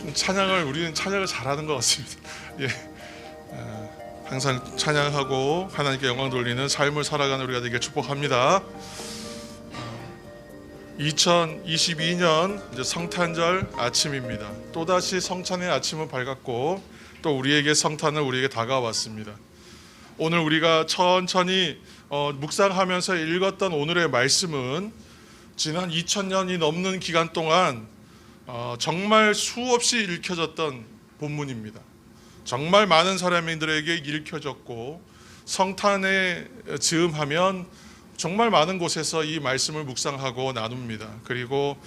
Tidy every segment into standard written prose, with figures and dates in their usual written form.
우리는 찬양을 잘하는 것 같습니다. 예, 항상 찬양하고 하나님께 영광 돌리는 삶을 살아가는 우리가 되길 축복합니다. 2022년 이제 성탄절 아침입니다. 또다시 성찬의 아침은 밝았고 또 우리에게 성탄은 우리에게 다가왔습니다. 오늘 우리가 천천히 묵상하면서 읽었던 오늘의 말씀은 지난 2000년이 넘는 기간 동안 정말 수없이 읽혀졌던 본문입니다. 정말 많은 사람들에게 읽혀졌고 성탄에 즈음하면 정말 많은 곳에서 이 말씀을 묵상하고 나눕니다. 그리고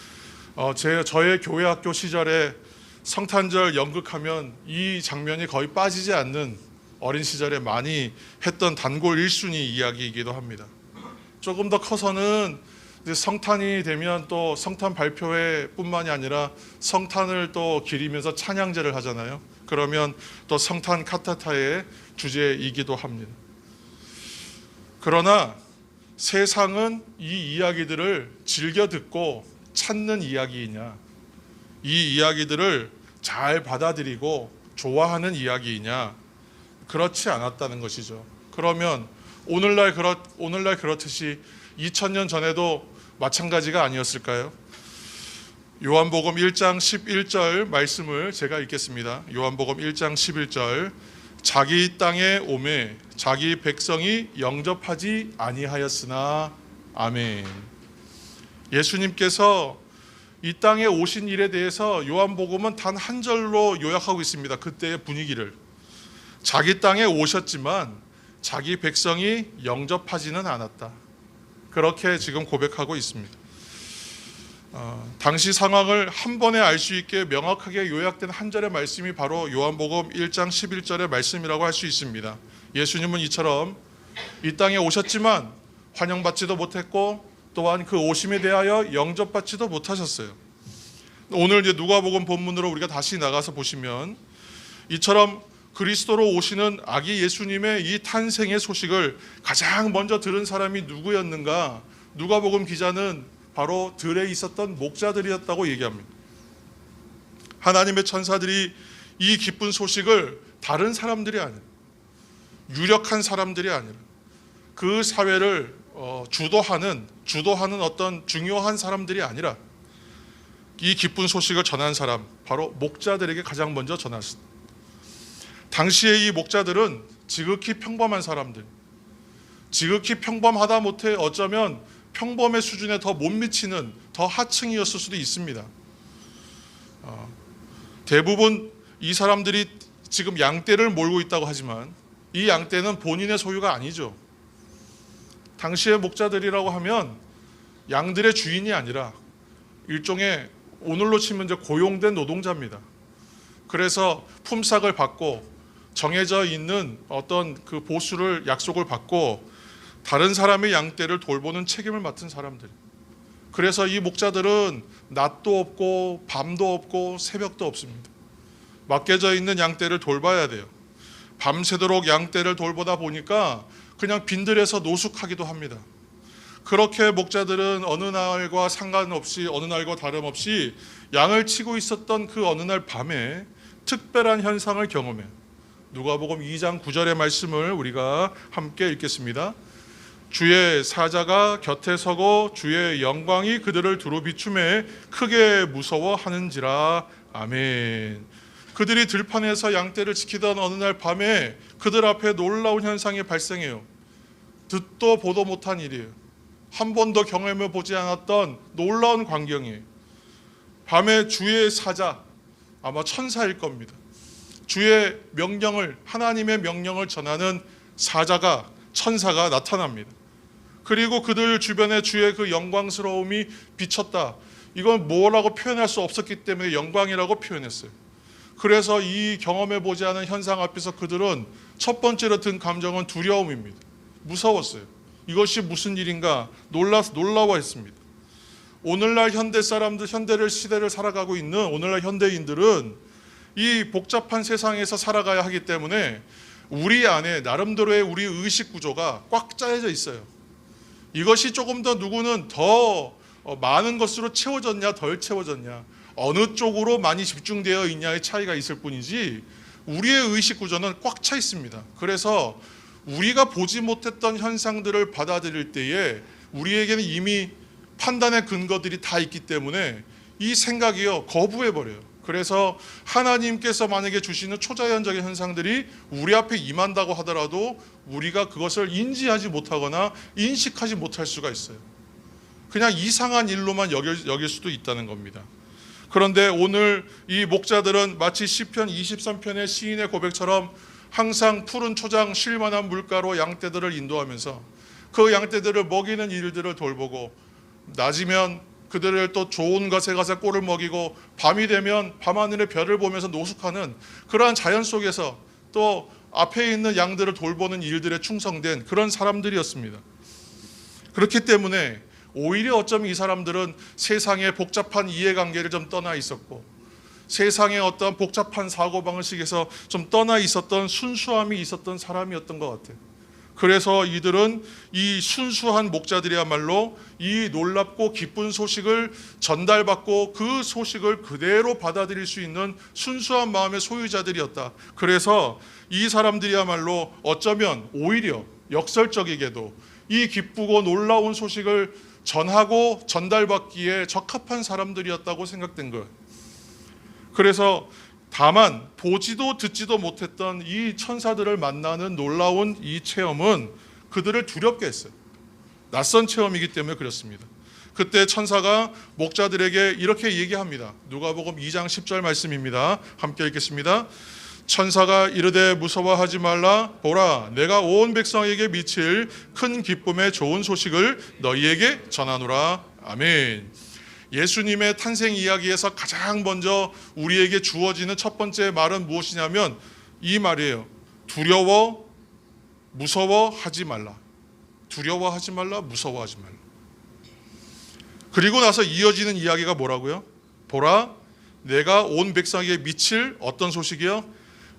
저의 교회 학교 시절에 성탄절 연극하면 이 장면이 거의 빠지지 않는 어린 시절에 많이 했던 단골 1순위 이야기이기도 합니다. 조금 더 커서는 이제 성탄이 되면 또 성탄 발표회 뿐만이 아니라 성탄을 또 기리면서 찬양제를 하잖아요. 그러면 또 성탄 카타타의 주제이기도 합니다. 그러나 세상은 이 이야기들을 즐겨 듣고 찾는 이야기이냐, 이 이야기들을 잘 받아들이고 좋아하는 이야기이냐, 그렇지 않았다는 것이죠. 그러면 오늘날 그렇듯이 2000년 전에도 마찬가지가 아니었을까요? 요한복음 1장 11절 말씀을 제가 읽겠습니다. 요한복음 1장 11절, 자기 땅에 오매 자기 백성이 영접하지 아니하였으나. 아멘. 예수님께서 이 땅에 오신 일에 대해서 요한복음은 단 한 절로 요약하고 있습니다. 그때의 분위기를. 자기 땅에 오셨지만 자기 백성이 영접하지는 않았다. 그렇게 지금 고백하고 있습니다. 당시 상황을 한 번에 알 수 있게 명확하게 요약된 한 절의 말씀이 바로 요한복음 1장 11절의 말씀이라고 할 수 있습니다. 예수님은 이처럼 이 땅에 오셨지만 환영받지도 못했고 또한 그 오심에 대하여 영접받지도 못하셨어요. 오늘 이제 누가복음 본문으로 우리가 다시 나가서 보시면 이처럼 그리스도로 오시는 아기 예수님의 이 탄생의 소식을 가장 먼저 들은 사람이 누구였는가? 누가복음 기자는 바로 들에 있었던 목자들이었다고 얘기합니다. 하나님의 천사들이 이 기쁜 소식을 다른 사람들이 아니라, 유력한 사람들이 아니라 그 사회를 주도하는 어떤 중요한 사람들이 아니라 이 기쁜 소식을 전한 사람, 바로 목자들에게 가장 먼저 전했습니다. 당시의 이 목자들은 지극히 평범한 사람들, 지극히 평범하다 못해 어쩌면 평범의 수준에 더 못 미치는 더 하층이었을 수도 있습니다. 대부분 이 사람들이 지금 양떼를 몰고 있다고 하지만 이 양떼는 본인의 소유가 아니죠. 당시의 목자들이라고 하면 양들의 주인이 아니라 일종의 오늘로 치면 이제 고용된 노동자입니다. 그래서 품삯을 받고 정해져 있는 어떤 그 보수를 약속을 받고 다른 사람의 양떼를 돌보는 책임을 맡은 사람들. 그래서 이 목자들은 낮도 없고 밤도 없고 새벽도 없습니다. 맡겨져 있는 양떼를 돌봐야 돼요. 밤새도록 양떼를 돌보다 보니까 그냥 빈들에서 노숙하기도 합니다. 그렇게 목자들은 어느 날과 상관없이, 어느 날과 다름없이 양을 치고 있었던 그 어느 날 밤에 특별한 현상을 경험해요. 누가복음 2장 9절의 말씀을 우리가 함께 읽겠습니다. 주의 사자가 곁에 서고 주의 영광이 그들을 두루 비추매 크게 무서워하는지라. 아멘. 그들이 들판에서 양떼를 지키던 어느 날 밤에 그들 앞에 놀라운 현상이 발생해요. 듣도 보도 못한 일이에요. 한 번도 경험해 보지 않았던 놀라운 광경이에요. 밤에 주의 사자, 아마 천사일 겁니다. 주의 명령을, 하나님의 명령을 전하는 사자가, 천사가 나타납니다. 그리고 그들 주변에 주의 그 영광스러움이 비쳤다. 이건 뭐라고 표현할 수 없었기 때문에 영광이라고 표현했어요. 그래서 이 경험해 보지 않은 현상 앞에서 그들은 첫 번째로 든 감정은 두려움입니다. 무서웠어요. 이것이 무슨 일인가 놀라워했습니다. 오늘날 현대 사람들, 시대를 살아가고 있는 오늘날 현대인들은 이 복잡한 세상에서 살아가야 하기 때문에 우리 안에 나름대로의 우리 의식 구조가 꽉 짜여져 있어요. 이것이 조금 더 누구는 더 많은 것으로 채워졌냐 덜 채워졌냐, 어느 쪽으로 많이 집중되어 있냐의 차이가 있을 뿐이지 우리의 의식 구조는 꽉 차 있습니다. 그래서 우리가 보지 못했던 현상들을 받아들일 때에 우리에게는 이미 판단의 근거들이 다 있기 때문에 이 생각이요 거부해버려요. 그래서 하나님께서 만약에 주시는 초자연적인 현상들이 우리 앞에 임한다고 하더라도 우리가 그것을 인지하지 못하거나 인식하지 못할 수가 있어요. 그냥 이상한 일로만 여길 수도 있다는 겁니다. 그런데 오늘 이 목자들은 마치 시편 23편의 시인의 고백처럼 항상 푸른 초장 쉴만한 물가로 양떼들을 인도하면서 그 양떼들을 먹이는 일들을 돌보고 낮이면 그들을 또 좋은 것에 가서 꼴을 먹이고 밤이 되면 밤하늘의 별을 보면서 노숙하는 그러한 자연 속에서 또 앞에 있는 양들을 돌보는 일들에 충성된 그런 사람들이었습니다. 그렇기 때문에 오히려 어쩌면 이 사람들은 세상의 복잡한 이해관계를 좀 떠나 있었고 세상의 어떤 복잡한 사고방식에서 좀 떠나 있었던 순수함이 있었던 사람이었던 것 같아요. 그래서 이들은 이 순수한 목자들이야말로 이 놀랍고 기쁜 소식을 전달받고 그 소식을 그대로 받아들일 수 있는 순수한 마음의 소유자들이었다. 그래서 이 사람들이야말로 어쩌면 오히려 역설적이게도 이 기쁘고 놀라운 소식을 전하고 전달받기에 적합한 사람들이었다고 생각된 거예요. 그래서 다만 보지도 듣지도 못했던 이 천사들을 만나는 놀라운 이 체험은 그들을 두렵게 했어요. 낯선 체험이기 때문에 그렇습니다. 그때 천사가 목자들에게 이렇게 얘기합니다. 누가복음 2장 10절 말씀입니다. 함께 읽겠습니다. 천사가 이르되 무서워하지 말라. 보라, 내가 온 백성에게 미칠 큰 기쁨의 좋은 소식을 너희에게 전하노라. 아멘. 예수님의 탄생 이야기에서 가장 먼저 우리에게 주어지는 첫 번째 말은 무엇이냐면 이 말이에요. 두려워, 무서워하지 말라. 두려워하지 말라, 무서워하지 말라. 그리고 나서 이어지는 이야기가 뭐라고요? 보라, 내가 온 백성에게 미칠 어떤 소식이요?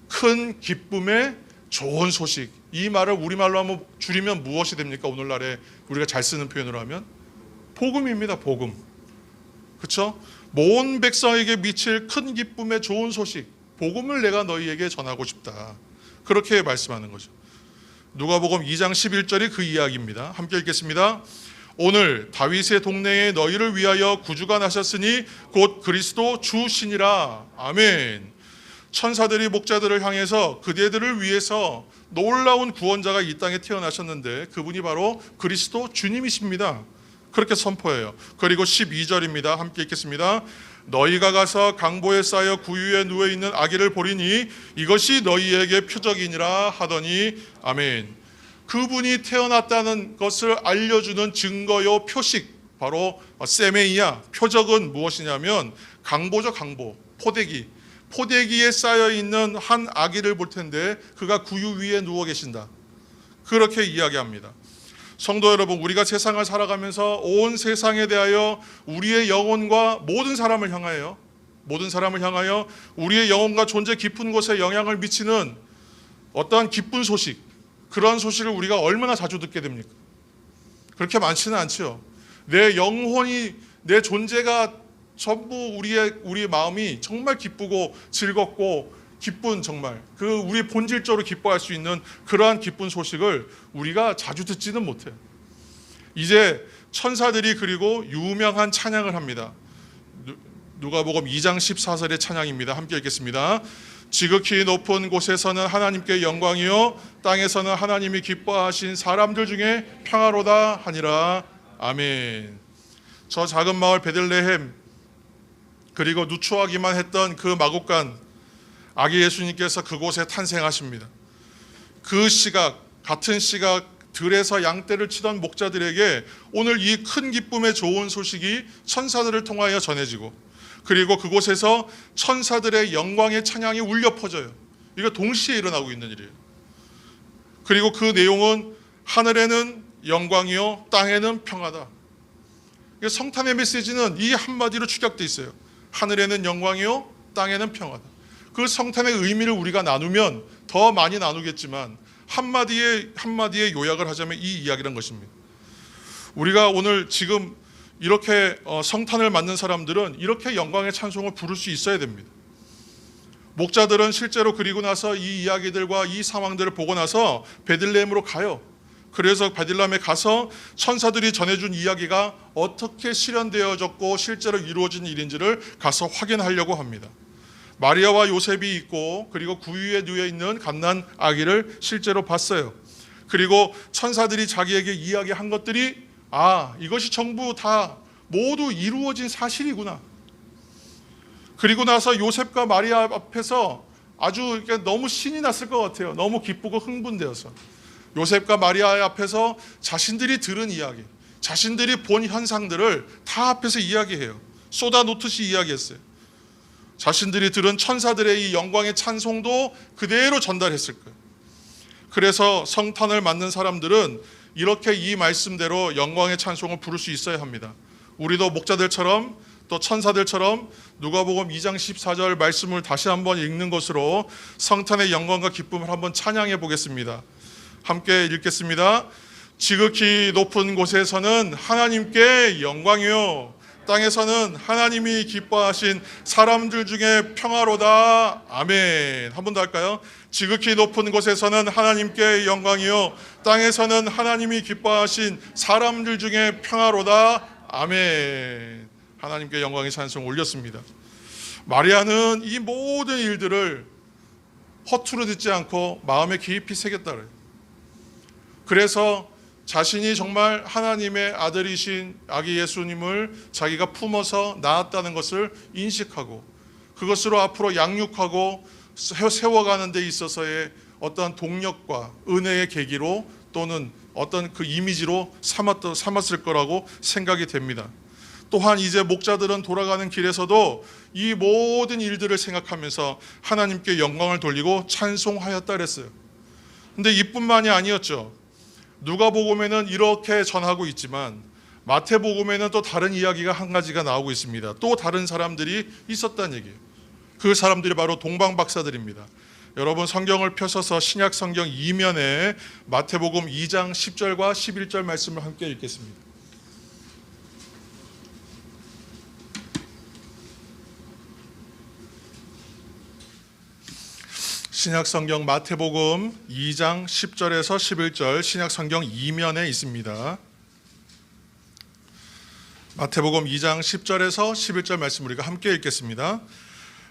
큰 기쁨의 좋은 소식. 이 말을 우리말로 한번 줄이면 무엇이 됩니까? 오늘날에 우리가 잘 쓰는 표현으로 하면 복음입니다. 복음. 그렇죠? 온 백성에게 미칠 큰 기쁨의 좋은 소식, 복음을 내가 너희에게 전하고 싶다. 그렇게 말씀하는 거죠. 누가복음 2장 11절이 그 이야기입니다. 함께 읽겠습니다. 오늘 다윗의 동네에 너희를 위하여 구주가 나셨으니 곧 그리스도 주시니라. 아멘. 천사들이 목자들을 향해서 그대들을 위해서 놀라운 구원자가 이 땅에 태어나셨는데 그분이 바로 그리스도 주님이십니다. 그렇게 선포해요. 그리고 12절입니다. 함께 읽겠습니다. 너희가 가서 강보에 쌓여 구유에 누워있는 아기를 보리니 이것이 너희에게 표적이니라 하더니 아멘. 그분이 태어났다는 것을 알려주는 증거요 표식, 바로 세메이야. 표적은 무엇이냐면 강보죠. 강보, 포대기에 쌓여있는 한 아기를 볼 텐데 그가 구유 위에 누워 계신다. 그렇게 이야기합니다. 성도 여러분, 우리가 세상을 살아가면서 온 세상에 대하여 우리의 영혼과 모든 사람을 향하여 우리의 영혼과 존재 깊은 곳에 영향을 미치는 어떠한 기쁜 소식, 그런 소식을 우리가 얼마나 자주 듣게 됩니까? 그렇게 많지는 않죠. 내 영혼이, 내 존재가 전부 우리의 마음이 정말 기쁘고 즐겁고 기쁜, 정말 그 우리 본질적으로 기뻐할 수 있는 그러한 기쁜 소식을 우리가 자주 듣지는 못해요. 이제 천사들이 그리고 유명한 찬양을 합니다. 누가복음 2장 14절의 찬양입니다. 함께 읽겠습니다. 지극히 높은 곳에서는 하나님께 영광이요 땅에서는 하나님이 기뻐하신 사람들 중에 평화로다 하니라. 아멘. 저 작은 마을 베들레헴, 그리고 누추하기만 했던 그 마국간, 아기 예수님께서 그곳에 탄생하십니다. 그 시각, 같은 시각 들에서 양떼를 치던 목자들에게 오늘 이 큰 기쁨의 좋은 소식이 천사들을 통하여 전해지고, 그리고 그곳에서 천사들의 영광의 찬양이 울려 퍼져요. 이거 동시에 일어나고 있는 일이에요. 그리고 그 내용은 하늘에는 영광이요 땅에는 평화다. 성탄의 메시지는 이 한마디로 축약되어 있어요. 하늘에는 영광이요 땅에는 평화다. 그 성탄의 의미를 우리가 나누면 더 많이 나누겠지만 한마디에 요약을 하자면 이 이야기란 것입니다. 우리가 오늘 지금 이렇게 성탄을 맞는 사람들은 이렇게 영광의 찬송을 부를 수 있어야 됩니다. 목자들은 실제로 그리고 나서 이 이야기들과 이 상황들을 보고 나서 베들레헴으로 가요. 그래서 베들레헴에 가서 천사들이 전해준 이야기가 어떻게 실현되어졌고 실제로 이루어진 일인지를 가서 확인하려고 합니다. 마리아와 요셉이 있고 그리고 구유에 누워 있는 갓난 아기를 실제로 봤어요. 그리고 천사들이 자기에게 이야기한 것들이 이것이 전부 다 모두 이루어진 사실이구나. 그리고 나서 요셉과 마리아 앞에서 아주 너무 신이 났을 것 같아요. 너무 기쁘고 흥분되어서 요셉과 마리아 앞에서 자신들이 들은 이야기, 자신들이 본 현상들을 다 앞에서 이야기해요. 쏟아놓듯이 이야기했어요. 자신들이 들은 천사들의 이 영광의 찬송도 그대로 전달했을 거예요. 그래서 성탄을 맞는 사람들은 이렇게 이 말씀대로 영광의 찬송을 부를 수 있어야 합니다. 우리도 목자들처럼 또 천사들처럼 누가복음 2장 14절 말씀을 다시 한번 읽는 것으로 성탄의 영광과 기쁨을 한번 찬양해 보겠습니다. 함께 읽겠습니다. 지극히 높은 곳에서는 하나님께 영광이요, 땅에서는 하나님이 기뻐하신 사람들 중에 평화로다. 아멘. 한 번 더 할까요? 지극히 높은 곳에서는 하나님께 영광이요, 땅에서는 하나님이 기뻐하신 사람들 중에 평화로다. 아멘. 하나님께 영광의 찬송 올렸습니다. 마리아는 이 모든 일들을 허투루 듣지 않고 마음에 깊이 새겼다 그래요. 그래서 자신이 정말 하나님의 아들이신 아기 예수님을 자기가 품어서 낳았다는 것을 인식하고 그것으로 앞으로 양육하고 세워가는 데 있어서의 어떤 동력과 은혜의 계기로 또는 어떤 그 이미지로 삼았을 거라고 생각이 됩니다. 또한 이제 목자들은 돌아가는 길에서도 이 모든 일들을 생각하면서 하나님께 영광을 돌리고 찬송하였다 그랬어요. 근데 이뿐만이 아니었죠. 누가복음에는 이렇게 전하고 있지만 마태복음에는 또 다른 이야기가 한 가지가 나오고 있습니다. 또 다른 사람들이 있었다는 얘기예요. 그 사람들이 바로 동방박사들입니다. 여러분 성경을 펴셔서 신약 성경 2면에 마태복음 2장 10절과 11절 말씀을 함께 읽겠습니다. 신약성경 마태복음 2장 10절에서 11절 신약성경 2면에 있습니다. 마태복음 2장 10절에서 11절 말씀 우리가 함께 읽겠습니다.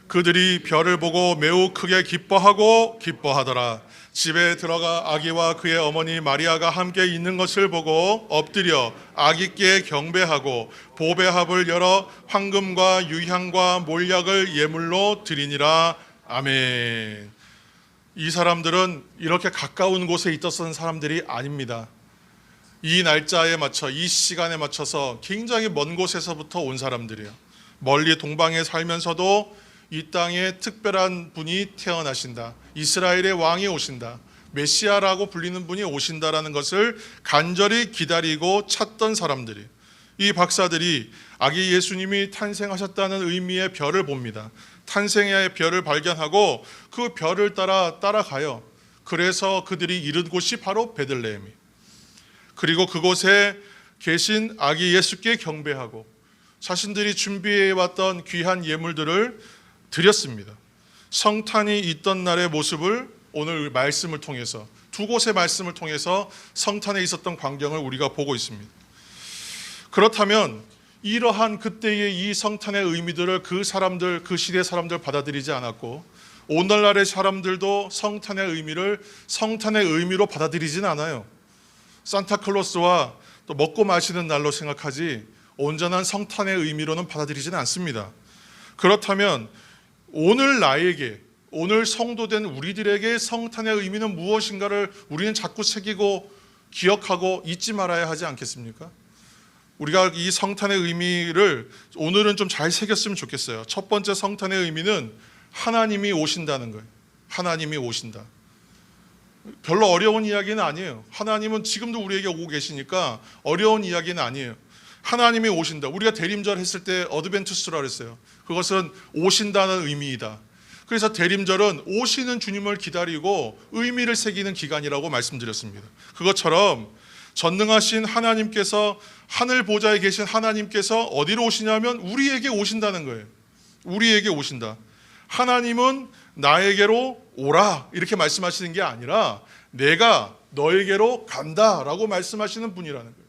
그들이 별을 보고 매우 크게 기뻐하더라. 집에 들어가 아기와 그의 어머니 마리아가 함께 있는 것을 보고 엎드려 아기께 경배하고 보배합을 열어 황금과 유향과 몰약을 예물로 드리니라. 아멘. 이 사람들은 이렇게 가까운 곳에 있었던 사람들이 아닙니다. 이 날짜에 맞춰 이 시간에 맞춰서 굉장히 먼 곳에서부터 온 사람들이에요. 멀리 동방에 살면서도 이 땅에 특별한 분이 태어나신다, 이스라엘의 왕이 오신다, 메시아라고 불리는 분이 오신다라는 것을 간절히 기다리고 찾던 사람들이, 이 박사들이 아기 예수님이 탄생하셨다는 의미의 별을 봅니다. 탄생의 별을 발견하고 그 별을 따라가요. 그래서 그들이 이른 곳이 바로 베들레헴이. 그리고 그곳에 계신 아기 예수께 경배하고 자신들이 준비해왔던 귀한 예물들을 드렸습니다. 성탄이 있던 날의 모습을 오늘 말씀을 통해서 두 곳의 말씀을 통해서 성탄에 있었던 광경을 우리가 보고 있습니다. 그렇다면 이러한 그때의 이 성탄의 의미들을 그 시대 사람들 받아들이지 않았고 오늘날의 사람들도 성탄의 의미로 받아들이진 않아요. 산타클로스와 또 먹고 마시는 날로 생각하지 온전한 성탄의 의미로는 받아들이지는 않습니다. 그렇다면 오늘 나에게, 오늘 성도된 우리들에게 성탄의 의미는 무엇인가를 우리는 자꾸 새기고 기억하고 잊지 말아야 하지 않겠습니까? 우리가 이 성탄의 의미를 오늘은 좀 잘 새겼으면 좋겠어요. 첫 번째 성탄의 의미는 하나님이 오신다는 거예요. 하나님이 오신다. 별로 어려운 이야기는 아니에요. 하나님은 지금도 우리에게 오고 계시니까 어려운 이야기는 아니에요. 하나님이 오신다. 우리가 대림절 했을 때 어드벤투스라 그랬어요. 그것은 오신다는 의미이다. 그래서 대림절은 오시는 주님을 기다리고 의미를 새기는 기간이라고 말씀드렸습니다. 그것처럼 전능하신 하나님께서, 하늘 보좌에 계신 하나님께서 어디로 오시냐면 우리에게 오신다는 거예요. 우리에게 오신다. 하나님은 나에게로 오라 이렇게 말씀하시는 게 아니라 내가 너에게로 간다라고 말씀하시는 분이라는 거예요.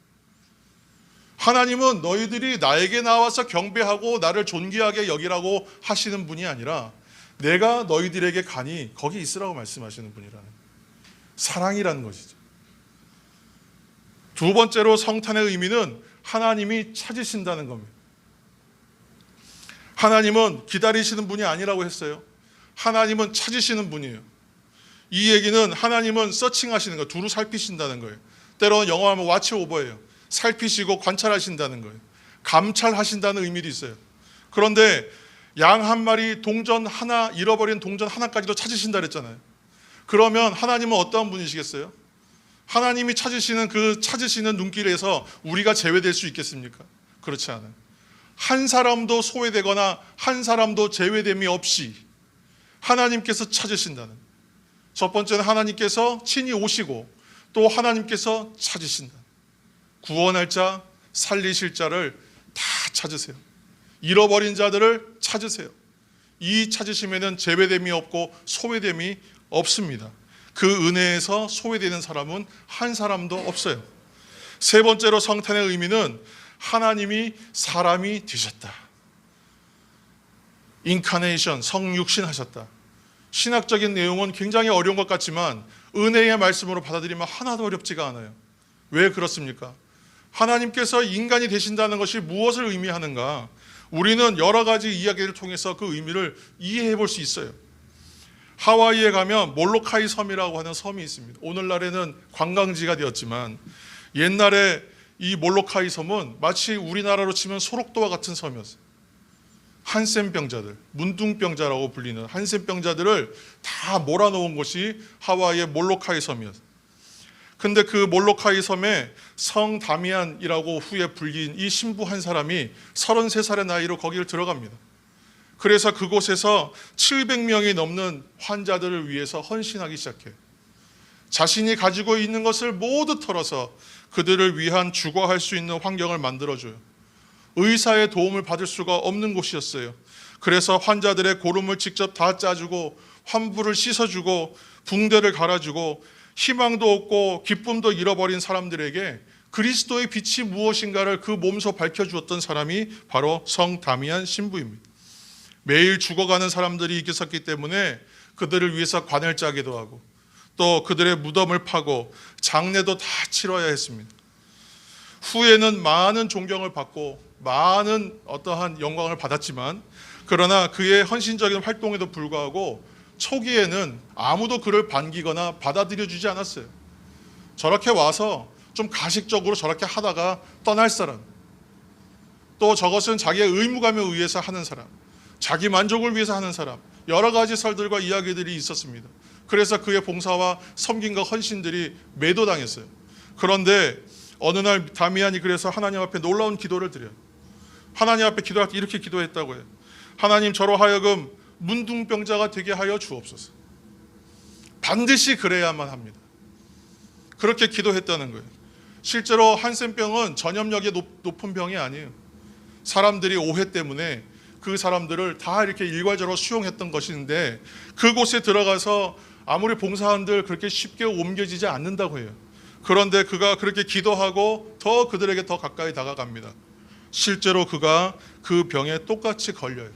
하나님은 너희들이 나에게 나와서 경배하고 나를 존귀하게 여기라고 하시는 분이 아니라 내가 너희들에게 가니 거기 있으라고 말씀하시는 분이라는 거예요. 사랑이라는 것이죠. 두 번째로 성탄의 의미는 하나님이 찾으신다는 겁니다. 하나님은 기다리시는 분이 아니라고 했어요. 하나님은 찾으시는 분이에요. 이 얘기는 하나님은 서칭하시는 거예요. 두루 살피신다는 거예요. 때로는 영어하면 watch over예요. 살피시고 관찰하신다는 거예요. 감찰하신다는 의미도 있어요. 그런데 양 한 마리 동전 하나, 잃어버린 동전 하나까지도 찾으신다 그랬잖아요. 그러면 하나님은 어떠한 분이시겠어요? 하나님이 찾으시는 그 찾으시는 눈길에서 우리가 제외될 수 있겠습니까? 그렇지 않아요. 한 사람도 소외되거나 한 사람도 제외됨이 없이 하나님께서 찾으신다는. 첫 번째는 하나님께서 친히 오시고 또 하나님께서 찾으신다. 구원할 자, 살리실 자를 다 찾으세요. 잃어버린 자들을 찾으세요. 이 찾으시면은 제외됨이 없고 소외됨이 없습니다. 그 은혜에서 소외되는 사람은 한 사람도 없어요. 세 번째로 성탄의 의미는 하나님이 사람이 되셨다. 인카네이션, 성육신 하셨다. 신학적인 내용은 굉장히 어려운 것 같지만 은혜의 말씀으로 받아들이면 하나도 어렵지가 않아요. 왜 그렇습니까? 하나님께서 인간이 되신다는 것이 무엇을 의미하는가? 우리는 여러 가지 이야기를 통해서 그 의미를 이해해 볼 수 있어요. 하와이에 가면 몰로카이 섬이라고 하는 섬이 있습니다. 오늘날에는 관광지가 되었지만 옛날에 이 몰로카이 섬은 마치 우리나라로 치면 소록도와 같은 섬이었어요. 한센병자들, 문둥병자라고 불리는 한센병자들을 다 몰아놓은 곳이 하와이의 몰로카이 섬이었어요. 근데 그 몰로카이 섬에 성 다미안이라고 후에 불린 이 신부 한 사람이 33살의 나이로 거기를 들어갑니다. 그래서 그곳에서 700명이 넘는 환자들을 위해서 헌신하기 시작해요. 자신이 가지고 있는 것을 모두 털어서 그들을 위한 주거할 수 있는 환경을 만들어줘요. 의사의 도움을 받을 수가 없는 곳이었어요. 그래서 환자들의 고름을 직접 다 짜주고 환부를 씻어주고 붕대를 갈아주고 희망도 없고 기쁨도 잃어버린 사람들에게 그리스도의 빛이 무엇인가를 그 몸소 밝혀주었던 사람이 바로 성 다미안 신부입니다. 매일 죽어가는 사람들이 있었기 때문에 그들을 위해서 관을 짜기도 하고 또 그들의 무덤을 파고 장례도 다 치러야 했습니다. 후에는 많은 존경을 받고 많은 어떠한 영광을 받았지만 그러나 그의 헌신적인 활동에도 불구하고 초기에는 아무도 그를 반기거나 받아들여주지 않았어요. 저렇게 와서 좀 가식적으로 저렇게 하다가 떠날 사람, 또 저것은 자기의 의무감에 의해서 하는 사람, 자기 만족을 위해서 하는 사람, 여러 가지 설들과 이야기들이 있었습니다. 그래서 그의 봉사와 섬김과 헌신들이 매도당했어요. 그런데 어느 날 다미안이 그래서 하나님 앞에 놀라운 기도를 드려요. 하나님 앞에 기도할 때 이렇게 기도했다고 해요. 하나님, 저로 하여금 문둥병자가 되게 하여 주옵소서. 반드시 그래야만 합니다. 그렇게 기도했다는 거예요. 실제로 한센병은 전염력이 높은 병이 아니에요. 사람들이 오해 때문에 그 사람들을 다 이렇게 일괄적으로 수용했던 것인데 그곳에 들어가서 아무리 봉사한들 그렇게 쉽게 옮겨지지 않는다고 해요. 그런데 그가 그렇게 기도하고 더 그들에게 더 가까이 다가갑니다. 실제로 그가 그 병에 똑같이 걸려요.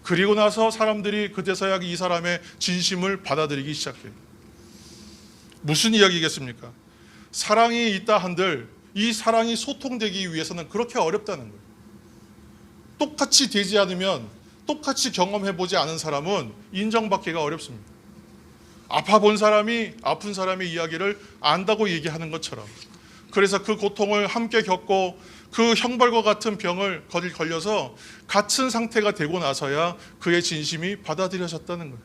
그리고 나서 사람들이 그제서야 이 사람의 진심을 받아들이기 시작해요. 무슨 이야기겠습니까? 사랑이 있다 한들 이 사랑이 소통되기 위해서는 그렇게 어렵다는 거예요. 똑같이 되지 않으면, 똑같이 경험해보지 않은 사람은 인정받기가 어렵습니다. 아파본 사람이 아픈 사람의 이야기를 안다고 얘기하는 것처럼, 그래서 그 고통을 함께 겪고 그 형벌과 같은 병을 걸려서 같은 상태가 되고 나서야 그의 진심이 받아들여졌다는 거예요.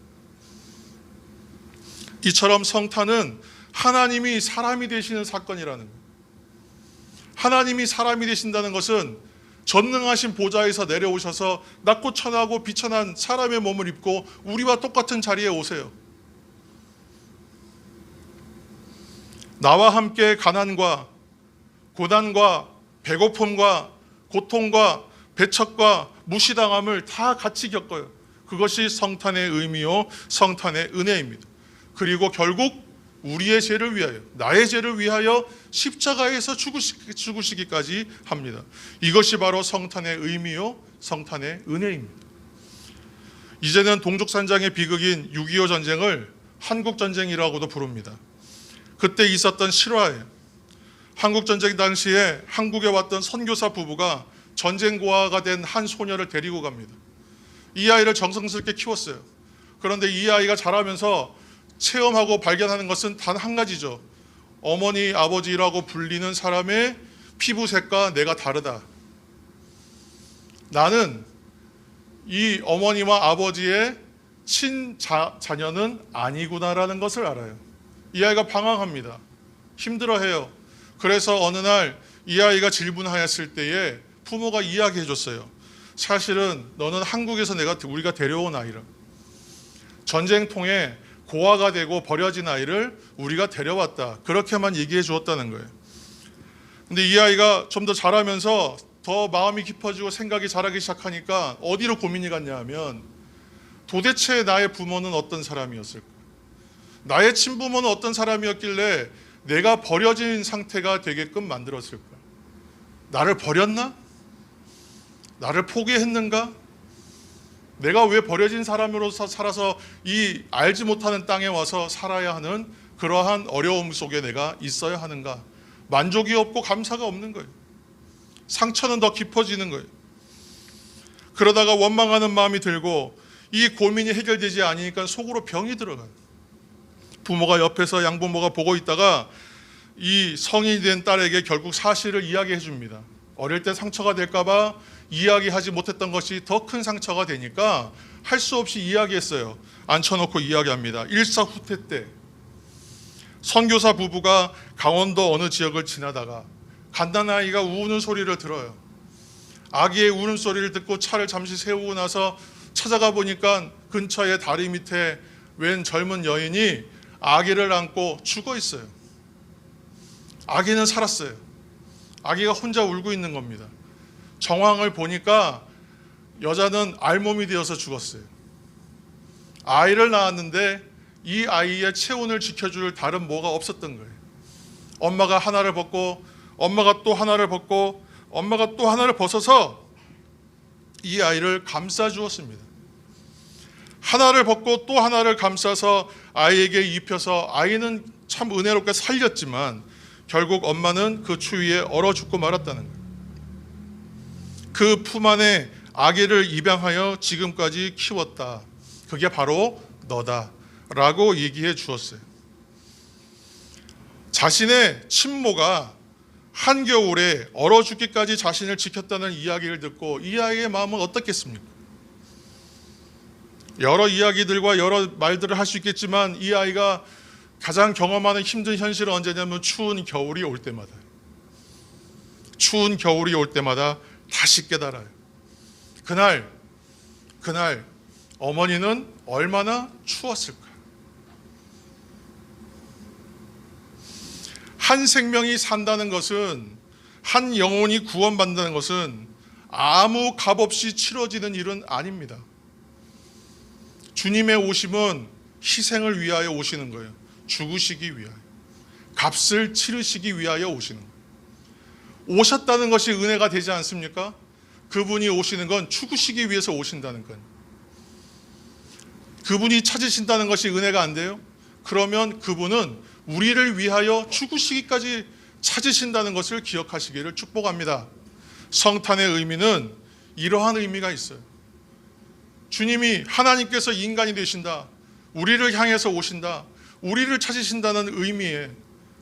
이처럼 성탄은 하나님이 사람이 되시는 사건이라는 거예요. 하나님이 사람이 되신다는 것은 전능하신 보좌에서 내려오셔서 낮고 천하고 비천한 사람의 몸을 입고 우리와 똑같은 자리에 오세요. 나와 함께 가난과 고난과 배고픔과 고통과 배척과 무시당함을 다 같이 겪어요. 그것이 성탄의 의미요 성탄의 은혜입니다. 그리고 결국 우리의 죄를 위하여, 나의 죄를 위하여 십자가에서 죽으시기까지 합니다. 이것이 바로 성탄의 의미요 성탄의 은혜입니다. 이제는 동족산장의 비극인 6.25 전쟁을 한국전쟁이라고도 부릅니다. 그때 있었던 실화예요. 한국전쟁 당시에 한국에 왔던 선교사 부부가 전쟁 고아가 된 한 소녀를 데리고 갑니다. 이 아이를 정성스럽게 키웠어요. 그런데 이 아이가 자라면서 체험하고 발견하는 것은 단 한 가지죠. 어머니, 아버지라고 불리는 사람의 피부색과 내가 다르다. 나는 이 어머니와 아버지의 친자녀는 아니구나라는 것을 알아요. 이 아이가 방황합니다. 힘들어해요. 그래서 어느 날 이 아이가 질문하였을 때에 부모가 이야기해 줬어요. 사실은 너는 한국에서 우리가 데려온 아이라. 전쟁통에 고아가 되고 버려진 아이를 우리가 데려왔다. 그렇게만 얘기해 주었다는 거예요. 근데 이 아이가 좀 더 자라면서 더 마음이 깊어지고 생각이 자라기 시작하니까 어디로 고민이 갔냐 하면 도대체 나의 부모는 어떤 사람이었을까? 나의 친부모는 어떤 사람이었길래 내가 버려진 상태가 되게끔 만들었을까? 나를 버렸나? 나를 포기했는가? 내가 왜 버려진 사람으로서 살아서 이 알지 못하는 땅에 와서 살아야 하는 그러한 어려움 속에 내가 있어야 하는가? 만족이 없고 감사가 없는 거예요. 상처는 더 깊어지는 거예요. 그러다가 원망하는 마음이 들고 이 고민이 해결되지 않으니까 속으로 병이 들어가요. 부모가 옆에서 양부모가 보고 있다가 이 성인이 된 딸에게 결국 사실을 이야기해 줍니다. 어릴 때 상처가 될까 봐 이야기하지 못했던 것이 더 큰 상처가 되니까 할 수 없이 이야기했어요. 앉혀놓고 이야기합니다. 일사후퇴 때 선교사 부부가 강원도 어느 지역을 지나다가 갓난아이가 우는 소리를 들어요. 아기의 우는 소리를 듣고 차를 잠시 세우고 나서 찾아가 보니까 근처에 다리 밑에 웬 젊은 여인이 아기를 안고 죽어 있어요. 아기는 살았어요. 아기가 혼자 울고 있는 겁니다. 정황을 보니까 여자는 알몸이 되어서 죽었어요. 아이를 낳았는데 이 아이의 체온을 지켜줄 다른 뭐가 없었던 거예요. 엄마가 하나를 벗고 엄마가 또 하나를 벗고 엄마가 또 하나를 벗어서 이 아이를 감싸 주었습니다. 하나를 벗고 또 하나를 감싸서 아이에게 입혀서 아이는 참 은혜롭게 살렸지만 결국 엄마는 그 추위에 얼어 죽고 말았다는 거예요. 그 품 안에 아기를 입양하여 지금까지 키웠다. 그게 바로 너다라고 얘기해 주었어요. 자신의 친모가 한겨울에 얼어 죽기까지 자신을 지켰다는 이야기를 듣고 이 아이의 마음은 어떻겠습니까? 여러 이야기들과 여러 말들을 할 수 있겠지만 이 아이가 가장 경험하는 힘든 현실은 언제냐면 추운 겨울이 올 때마다, 추운 겨울이 올 때마다 다시 깨달아요. 그날 어머니는 얼마나 추웠을까? 한 생명이 산다는 것은, 한 영혼이 구원받는다는 것은 아무 값 없이 치러지는 일은 아닙니다. 주님의 오심은 희생을 위하여 오시는 거예요. 죽으시기 위하여, 값을 치르시기 위하여 오시는 거예요. 오셨다는 것이 은혜가 되지 않습니까? 그분이 오시는 건 죽으시기 위해서 오신다는 거예요. 그분이 찾으신다는 것이 은혜가 안 돼요? 그러면 그분은 우리를 위하여 죽으시기까지 찾으신다는 것을 기억하시기를 축복합니다. 성탄의 의미는 이러한 의미가 있어요. 주님이, 하나님께서 인간이 되신다, 우리를 향해서 오신다, 우리를 찾으신다는 의미에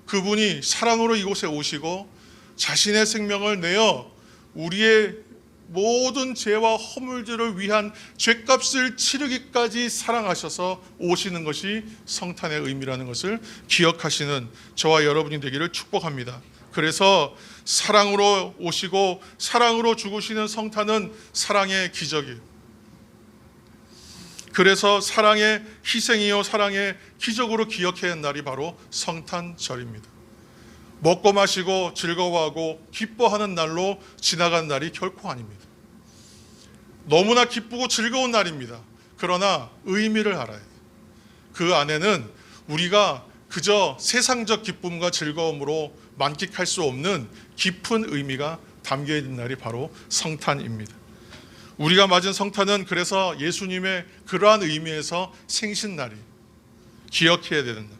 그분이 사랑으로 이곳에 오시고 자신의 생명을 내어 우리의 모든 죄와 허물들을 위한 죄값을 치르기까지 사랑하셔서 오시는 것이 성탄의 의미라는 것을 기억하시는 저와 여러분이 되기를 축복합니다. 그래서 사랑으로 오시고 사랑으로 죽으시는 성탄은 사랑의 기적이에요. 그래서 사랑의 희생이요 사랑의 기적으로 기억해야 하는 날이 바로 성탄절입니다. 먹고 마시고 즐거워하고 기뻐하는 날로 지나간 날이 결코 아닙니다. 너무나 기쁘고 즐거운 날입니다. 그러나 의미를 알아야 돼요. 그 안에는 우리가 그저 세상적 기쁨과 즐거움으로 만끽할 수 없는 깊은 의미가 담겨 있는 날이 바로 성탄입니다. 우리가 맞은 성탄은 그래서 예수님의 그러한 의미에서 생신날이 기억해야 되는 날.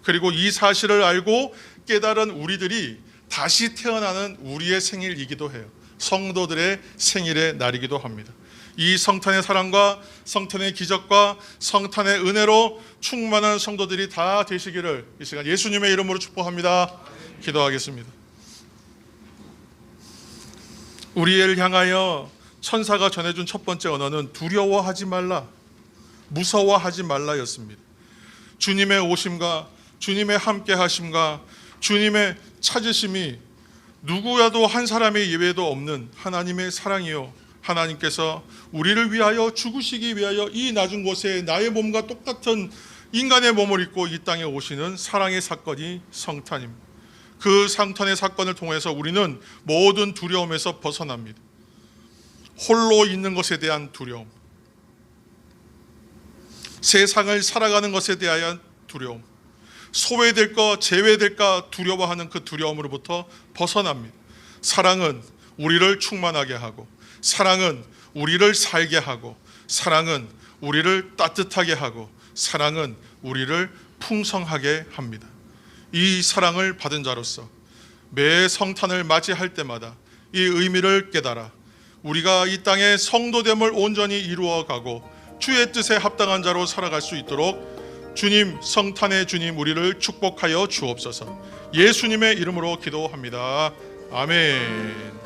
그리고 이 사실을 알고 깨달은 우리들이 다시 태어나는 우리의 생일이기도 해요. 성도들의 생일의 날이기도 합니다. 이 성탄의 사랑과 성탄의 기적과 성탄의 은혜로 충만한 성도들이 다 되시기를 이 시간 예수님의 이름으로 축복합니다. 기도하겠습니다. 우리를 향하여 천사가 전해준 첫 번째 언어는 두려워하지 말라, 무서워하지 말라였습니다. 주님의 오심과 주님의 함께 하심과 주님의 찾으심이 누구야도 한 사람의 예외도 없는 하나님의 사랑이요, 하나님께서 우리를 위하여 죽으시기 위하여 이 낮은 곳에 나의 몸과 똑같은 인간의 몸을 입고 이 땅에 오시는 사랑의 사건이 성탄입니다. 그 성탄의 사건을 통해서 우리는 모든 두려움에서 벗어납니다. 홀로 있는 것에 대한 두려움, 세상을 살아가는 것에 대한 두려움, 소외될까 제외될까 두려워하는 그 두려움으로부터 벗어납니다. 사랑은 우리를 충만하게 하고, 사랑은 우리를 살게 하고, 사랑은 우리를 따뜻하게 하고, 사랑은 우리를 풍성하게 합니다. 이 사랑을 받은 자로서 매 성탄을 맞이할 때마다 이 의미를 깨달아 우리가 이 땅의 성도됨을 온전히 이루어가고 주의 뜻에 합당한 자로 살아갈 수 있도록 주님, 성탄의 주님 우리를 축복하여 주옵소서. 예수님의 이름으로 기도합니다. 아멘.